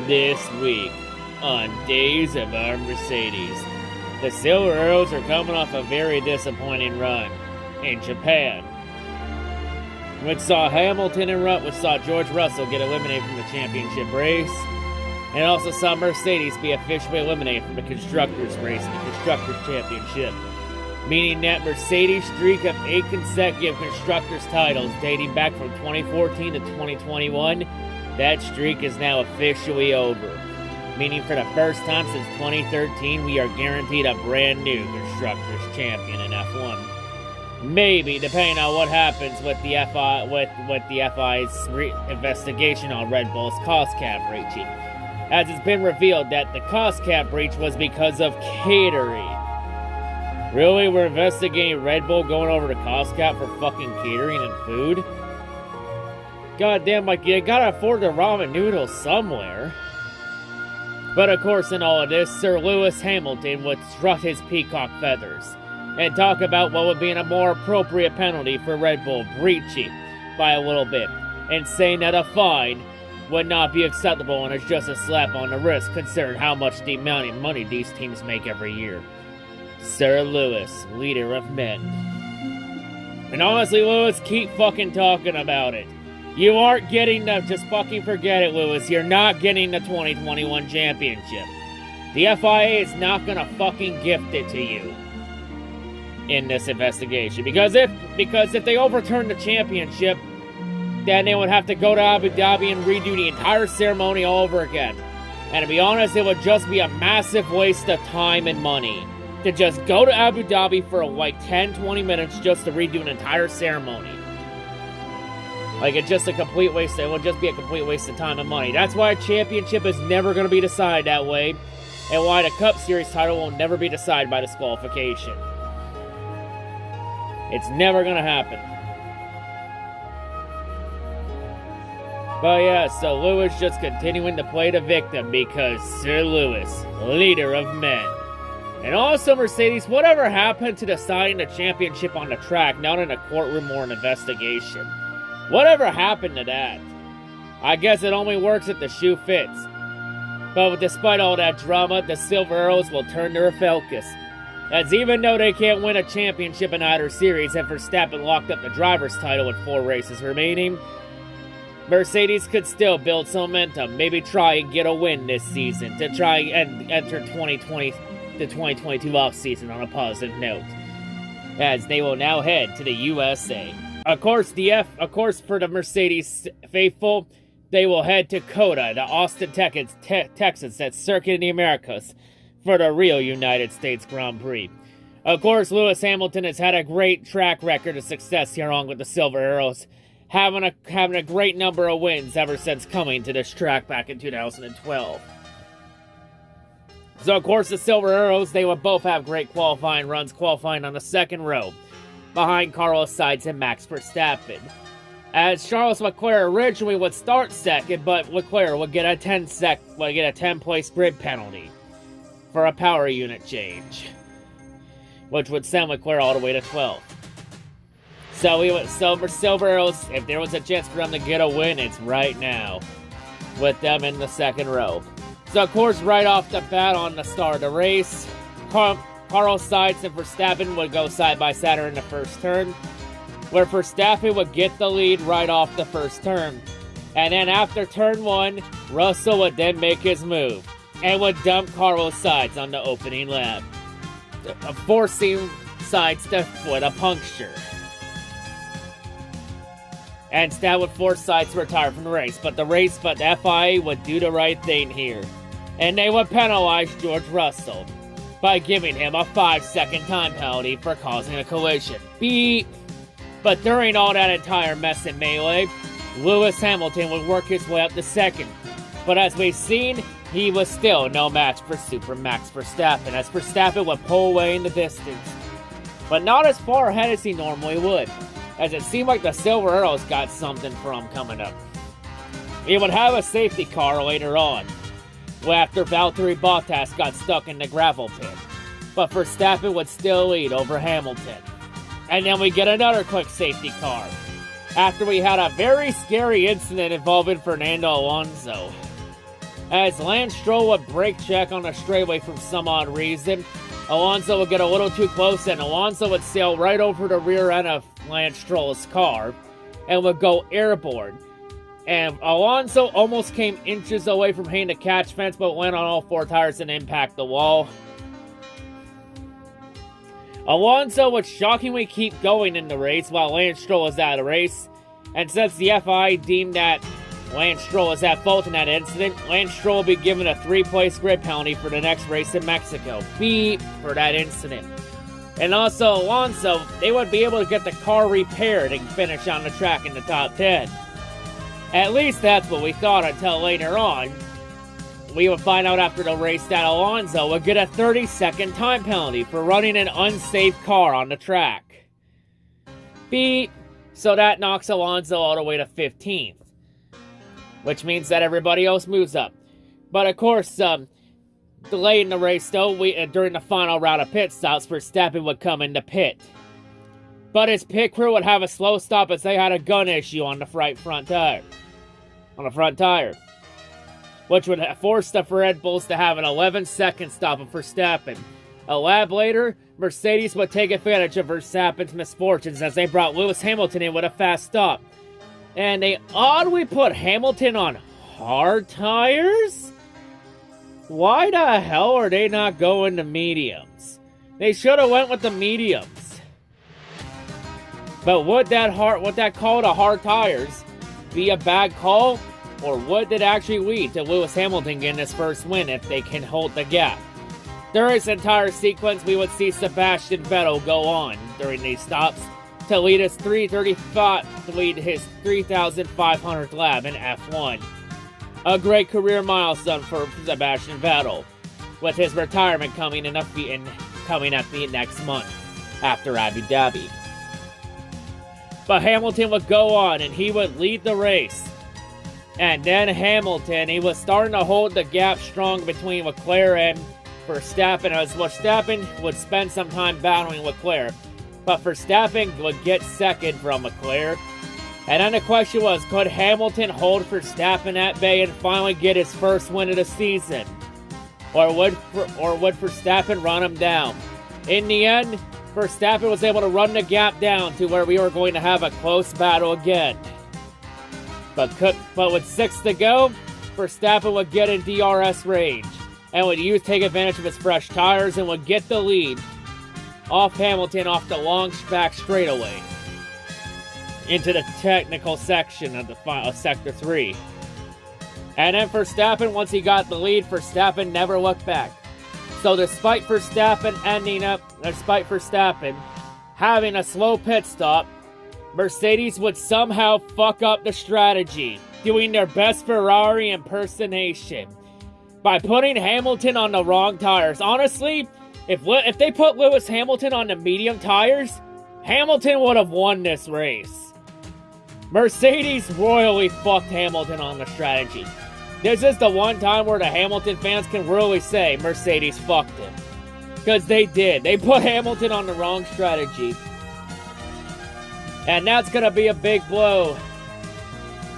This week on Days of Our Mercedes, the Silver Arrows are coming off a very disappointing run in Japan, which saw Hamilton which saw George Russell get eliminated from the championship race, and also saw Mercedes be officially eliminated from the Constructors' race in the Constructors' Championship, meaning that Mercedes' streak of 8 consecutive Constructors' titles dating back from 2014 to 2021, that streak is now officially over. Meaning for the first time since 2013, we are guaranteed a brand new Constructors' Champion in F1. Maybe, depending on what happens with the FI's investigation on Red Bull's cost cap breaching, as it's been revealed that the cost cap breach was because of catering. Really? We're investigating Red Bull going over the cost cap for fucking catering and food? Goddamn, like, you gotta afford the ramen noodles somewhere. But of course, in all of this, Sir Lewis Hamilton would strut his peacock feathers and talk about what would be a more appropriate penalty for Red Bull breaching by a little bit, and saying that a fine would not be acceptable and is just a slap on the wrist considering how much the amount of money these teams make every year. Sir Lewis, leader of men. And honestly, Lewis, keep fucking talking about it. You aren't getting the, just fucking forget it, Lewis. You're not getting the 2021 championship. The FIA is not gonna fucking gift it to you in this investigation. Because if they overturn the championship, then they would have to go to Abu Dhabi and redo the entire ceremony all over again. And to be honest, it would just be a massive waste of time and money to just go to Abu Dhabi for like 10-20 minutes just to redo an entire ceremony. Like, it's just a complete waste. It will just be a complete waste of time and money. That's why a championship is never going to be decided that way, and why the Cup Series title will never be decided by disqualification. It's never going to happen. But yeah, so Lewis just continuing to play the victim because Sir Lewis, leader of men. And also, Mercedes, whatever happened to deciding the championship on the track, not in a courtroom or an investigation? Whatever happened to that? I guess it only works if the shoe fits. But despite all that drama, the Silver Arrows will turn their focus. As even though they can't win a championship in either series and Verstappen locked up the driver's title with 4 races remaining, Mercedes could still build some momentum, maybe try and get a win this season to try and enter the 2022 offseason on a positive note, as they will now head to the USA. Of course, for the Mercedes faithful, they will head to COTA, the Austin, Texas, that circuit in the Americas, for the real United States Grand Prix. Of course, Lewis Hamilton has had a great track record of success here along with the Silver Arrows, having a great number of wins ever since coming to this track back in 2012. So, of course, the Silver Arrows, they will both have great qualifying runs, qualifying on the second row, behind Carlos Sainz and Max Verstappen. As Charles Leclerc originally would start second, but Leclerc would get a 10-place grid penalty for a power unit change, which would send Leclerc all the way to 12th. So for Silver Arrows, if there was a chance for them to get a win, it's right now, with them in the second row. So, of course, right off the bat on the start of the race, Carlos Sainz and Verstappen would go side-by-side in the first turn, where Verstappen would get the lead right off the first turn. And then after turn 1, Russell would then make his move, and would dump Carlos Sainz on the opening lap, forcing Sainz to foot a puncture. And that would force Sainz to retire from the race. But the FIA would do the right thing here, and they would penalize George Russell by giving him a 5-second time penalty for causing a collision. Beep! But during all that entire mess in melee, Lewis Hamilton would work his way up to second. But as we've seen, he was still no match for Super Max Verstappen, as Verstappen would pull away in the distance. But not as far ahead as he normally would, as it seemed like the Silver Arrows got something for him coming up. He would have a safety car later on, after Valtteri Bottas got stuck in the gravel pit. But Verstappen would still lead over Hamilton. And then we get another quick safety car, after we had a very scary incident involving Fernando Alonso. As Lance Stroll would brake check on a straightaway for some odd reason, Alonso would get a little too close and Alonso would sail right over the rear end of Lance Stroll's car and would go airborne. And Alonso almost came inches away from hitting the catch fence, but went on all four tires and impact the wall. Alonso would shockingly keep going in the race while Lance Stroll was out of the race. And since the FI deemed that Lance Stroll was at fault in that incident, Lance Stroll will be given a 3-place grid penalty for the next race in Mexico. Beep for that incident. And also Alonso, they would be able to get the car repaired and finish on the track in the top 10. At least that's what we thought until later on. We would find out after the race that Alonso would get a 30-second time penalty for running an unsafe car on the track. Beep. So that knocks Alonso all the way to 15th. Which means that everybody else moves up. But of course, delayed in the race though, during the final round of pit stops, Verstappen would come into pit. But his pit crew would have a slow stop as they had a gun issue on the front tire. Which would force the Red Bulls to have an 11-second stop of Verstappen. A lap later, Mercedes would take advantage of Verstappen's misfortunes as they brought Lewis Hamilton in with a fast stop. And they oddly put Hamilton on hard tires? Why the hell are they not going to mediums? They should have went with the mediums. But would that call to hard tires be a bad call? Or would it actually lead to Lewis Hamilton getting his first win if they can hold the gap? During this entire sequence, we would see Sebastian Vettel go on during these stops to lead his 3,500th lap in F1. A great career milestone for Sebastian Vettel, with his retirement coming at the next month after Abu Dhabi. But Hamilton would go on and he would lead the race. And then Hamilton, he was starting to hold the gap strong between Leclerc and Verstappen, as Verstappen would spend some time battling Leclerc. But Verstappen would get second from Leclerc. And then the question was, could Hamilton hold Verstappen at bay and finally get his first win of the season? Or would Verstappen run him down? In the end, Verstappen was able to run the gap down to where we were going to have a close battle again. But with 6 to go, Verstappen would get in DRS range and would take advantage of his fresh tires and would get the lead off Hamilton off the long back straightaway into the technical section of the Sector 3. And then Verstappen, once he got the lead, Verstappen never looked back. So despite Verstappen having a slow pit stop, Mercedes would somehow fuck up the strategy, doing their best Ferrari impersonation by putting Hamilton on the wrong tires. Honestly, if they put Lewis Hamilton on the medium tires, Hamilton would have won this race. Mercedes royally fucked Hamilton on the strategy. This is the one time where the Hamilton fans can really say Mercedes fucked him. Because they did. They put Hamilton on the wrong strategy. And that's going to be a big blow.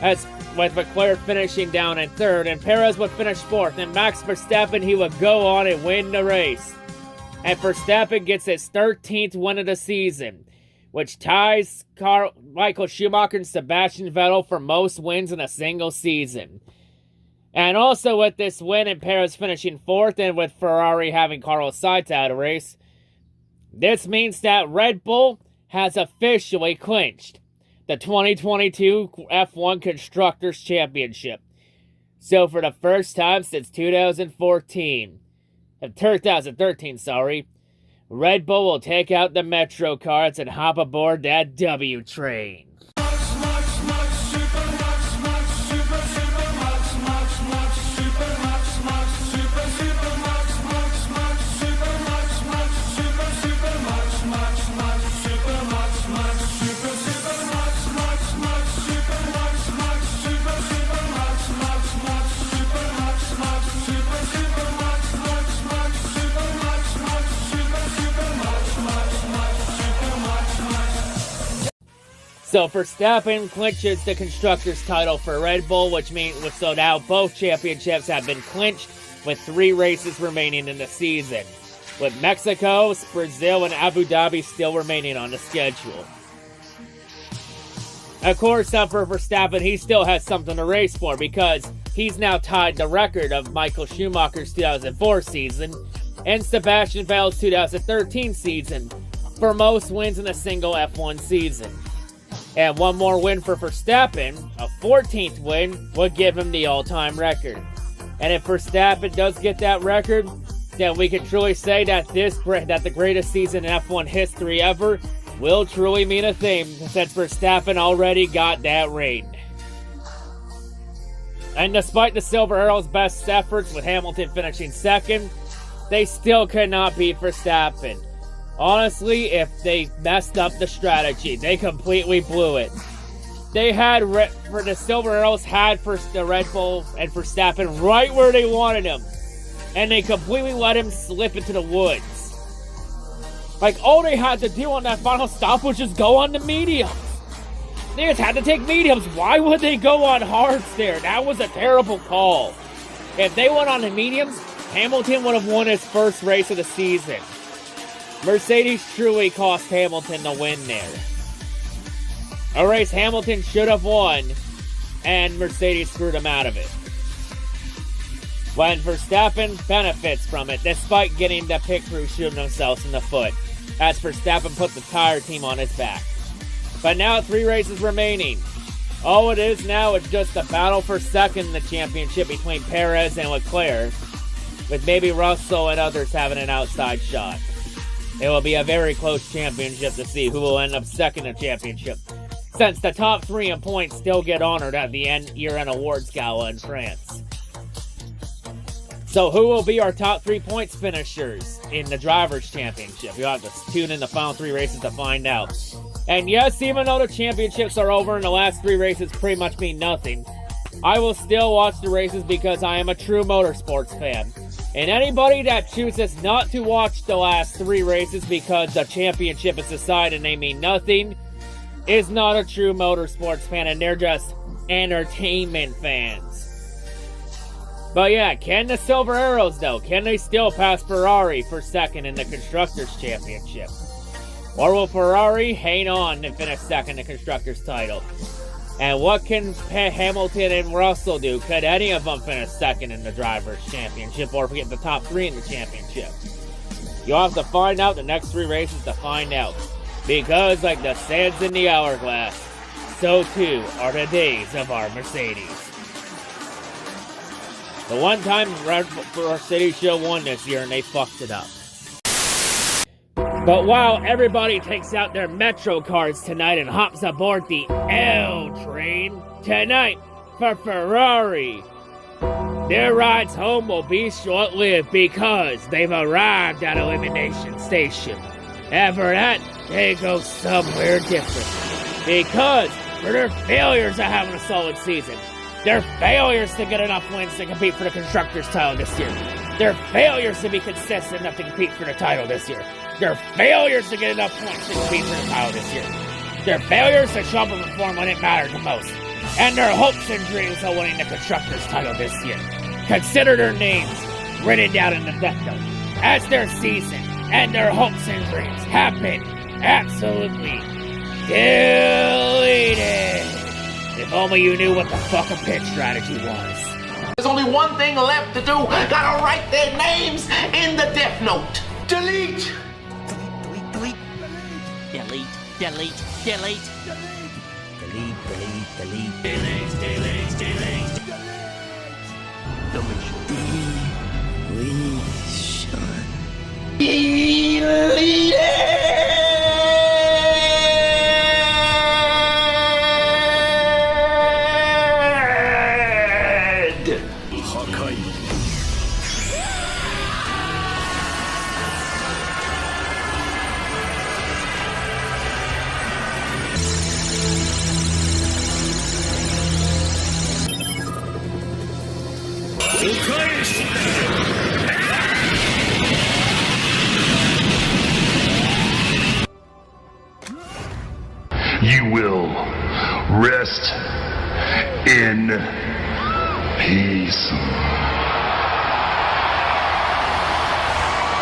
As with Leclerc finishing down in third, and Perez would finish fourth, and Max Verstappen, he would go on and win the race. And Verstappen gets his 13th win of the season, which ties Michael Schumacher and Sebastian Vettel for most wins in a single season. And also with this win and Perez finishing fourth, and with Ferrari having Carlos Sainz out of the race, this means that Red Bull has officially clinched the 2022 F1 Constructors Championship. So for the first time since 2013, Red Bull will take out the Metro cards and hop aboard that W train. So Verstappen clinches the Constructors' title for Red Bull, which means so now both championships have been clinched with 3 races remaining in the season, with Mexico, Brazil, and Abu Dhabi still remaining on the schedule. Of course, for Verstappen, he still has something to race for because he's now tied the record of Michael Schumacher's 2004 season and Sebastian Vettel's 2013 season for most wins in a single F1 season. And one more win for Verstappen, a 14th win, would give him the all-time record. And if Verstappen does get that record, then we can truly say that that the greatest season in F1 history ever will truly mean a thing, since Verstappen already got that ring. And despite the Silver Arrow's best efforts with Hamilton finishing second, they still could not beat Verstappen. Honestly, if they messed up the strategy, they completely blew it. They had, for the Silver Arrows had for the Red Bull and Verstappen right where they wanted him. And they completely let him slip into the woods. Like, all they had to do on that final stop was just go on the mediums. They just had to take mediums. Why would they go on hards there? That was a terrible call. If they went on the mediums, Hamilton would have won his first race of the season. Mercedes truly cost Hamilton the win there. A race Hamilton should have won, and Mercedes screwed him out of it. When Verstappen benefits from it, despite getting the pit crew shooting themselves in the foot, as Verstappen put the tire team on his back. But now 3 races remaining. All it is now is just a battle for second in the championship between Perez and Leclerc, with maybe Russell and others having an outside shot. It will be a very close championship to see who will end up second in the championship, since the top 3 in points still get honored at the year-end awards gala in France. So who will be our top 3 points finishers in the Drivers' Championship? You'll have to tune in the final 3 races to find out. And yes, even though the championships are over and the last 3 races pretty much mean nothing, I will still watch the races because I am a true motorsports fan. And anybody that chooses not to watch the last 3 races because the championship is decided and they mean nothing is not a true motorsports fan, and they're just entertainment fans. But yeah, can the Silver Arrows, though, can they still pass Ferrari for second in the Constructors' Championship? Or will Ferrari hang on and finish second in the Constructors' title? And what can Hamilton and Russell do? Could any of them finish second in the Drivers' Championship or get the top 3 in the championship? You'll have to find out the next 3 races to find out. Because like the sands in the hourglass, so too are the days of our Mercedes. The one time Mercedes should have won this year and they fucked it up. But while everybody takes out their Metro cards tonight and hops aboard the L train, tonight for Ferrari, their rides home will be short-lived because they've arrived at Elimination Station. After that, they go somewhere different. Because for their failures of having a solid season, their failures to get enough wins to compete for the Constructors' title this year, their failures to be consistent enough to compete for the title this year, their failures to get enough points to compete for the title this year, their failures to show up and perform when it mattered the most, and their hopes and dreams of winning the Constructors' title this year. Consider their names written down in the death note as their season and their hopes and dreams have been absolutely deleted. If only you knew what the fuck a pit strategy was. There's only one thing left to do. Gotta write their names in the death note. Delete. Delete. Delete. Delete. Delete. Delete. Delete. Delete. Delete. Delete. Deletion. Delete it. You will Rest in peace.